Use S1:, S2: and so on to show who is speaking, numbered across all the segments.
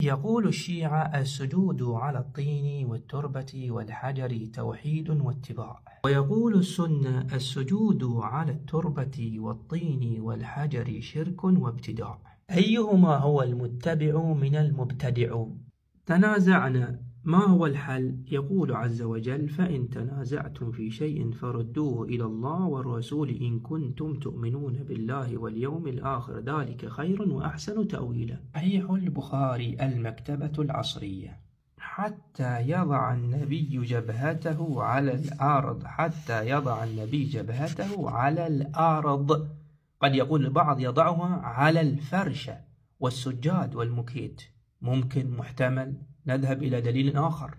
S1: يقول الشيعة السجود على الطين والتربة والحجر توحيد واتباع، ويقول السنة السجود على التربة والطين والحجر شرك وابتداع. أيهما هو المتبع من المبتدع؟ تنازعنا، ما هو الحل؟ يقول عز وجل: فإن تنازعتم في شيء فردوه إلى الله والرسول إن كنتم تؤمنون بالله واليوم الآخر ذلك خير وأحسن تأويلا. صحيح البخاري المكتبة العصرية: حتى يضع النبي جبهته على الأرض، حتى يضع النبي جبهته على الأرض. قد يقول البعض يضعها على الفرشة والسجاد والمكيت، ممكن، محتمل. نذهب إلى دليل آخر: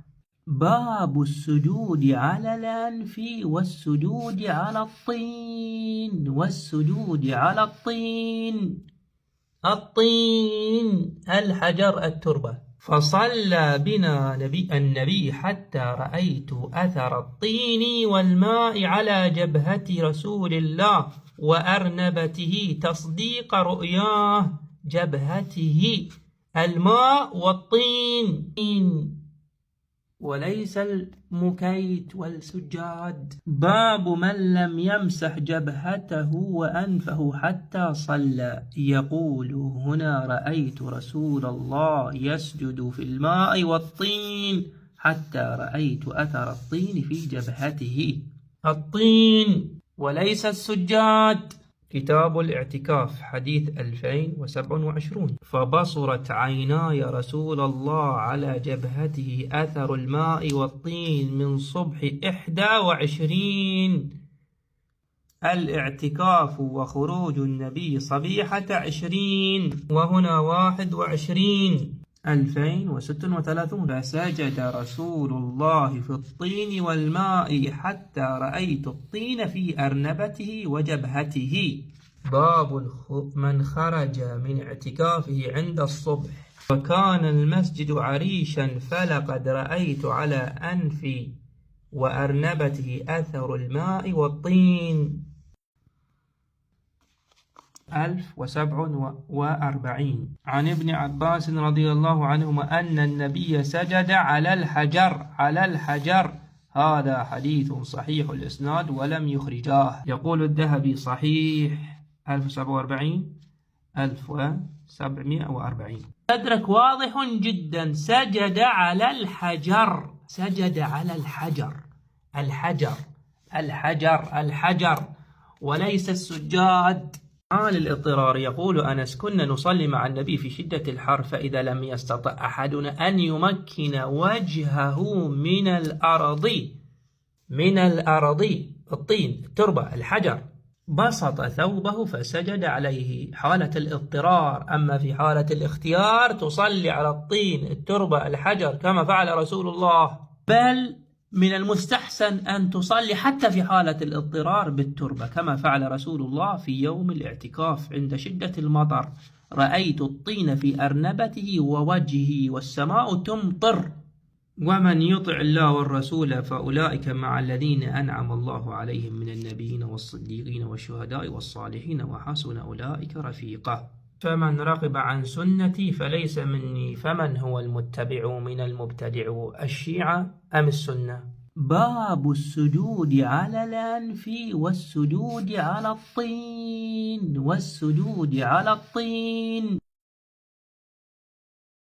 S1: باب السجود على الأنف والسجود على الطين، والسجود على الطين. الطين الحجر التربة. فصلى بنا النبي حتى رأيت أثر الطين والماء على جبهة رسول الله وأرنبته تصديق رؤياه. جبهته الماء والطين وليس المكيت والسجاد. باب من لم يمسح جبهته وأنفه حتى صلى. يقول هنا: رأيت رسول الله يسجد في الماء والطين حتى رأيت أثر الطين في جبهته. الطين وليس السجاد. كتاب الاعتكاف حديث 2027. فبصرت عيناي رسول الله على جبهته أثر الماء والطين من صبح 21. الاعتكاف وخروج النبي صبيحة 20، وهنا 21 2036. فسجد رسول الله في الطين والماء حتى رأيت الطين في أرنبته وجبهته. باب من خرج من اعتكافه عند الصبح وكان المسجد عريشا فلقد رأيت على أنفي وأرنبته أثر الماء والطين. 1047. عن ابن عباس رضي الله عنهما أن النبي سجد على الحجر. هذا حديث صحيح الإسناد ولم يخرجاه. يقول الذهبي: صحيح 1047 1740. تدرك واضح جدا. سجد على الحجر، سجد على الحجر وليس السجاد. حال الاضطرار. يقول أنس: كنا نصلي مع النبي في شدة الحر، فإذا لم يستطع أحدنا أن يمكن وجهه من الأرض الطين، التربة، الحجر، بسط ثوبه فسجد عليه حالة الاضطرار. أما في حالة الاختيار تصلي على الطين، التربة، الحجر كما فعل رسول الله، بل من المستحسن أن تصلي حتى في حالة الاضطرار بالتربة كما فعل رسول الله في يوم الاعتكاف عند شدة المطر: رأيت الطين في أرنبته ووجهه والسماء تمطر. ومن يطع الله والرسول فأولئك مع الذين أنعم الله عليهم من النبيين والصديقين والشهداء والصالحين وحسن أولئك رفيقا. فمن رغب عن سنتي فليس مني. فمن هو المتبع من المبتدع؟ الشيعة أم السنة؟ باب السجود على الأنف والسجود على الطين، والسجود على الطين.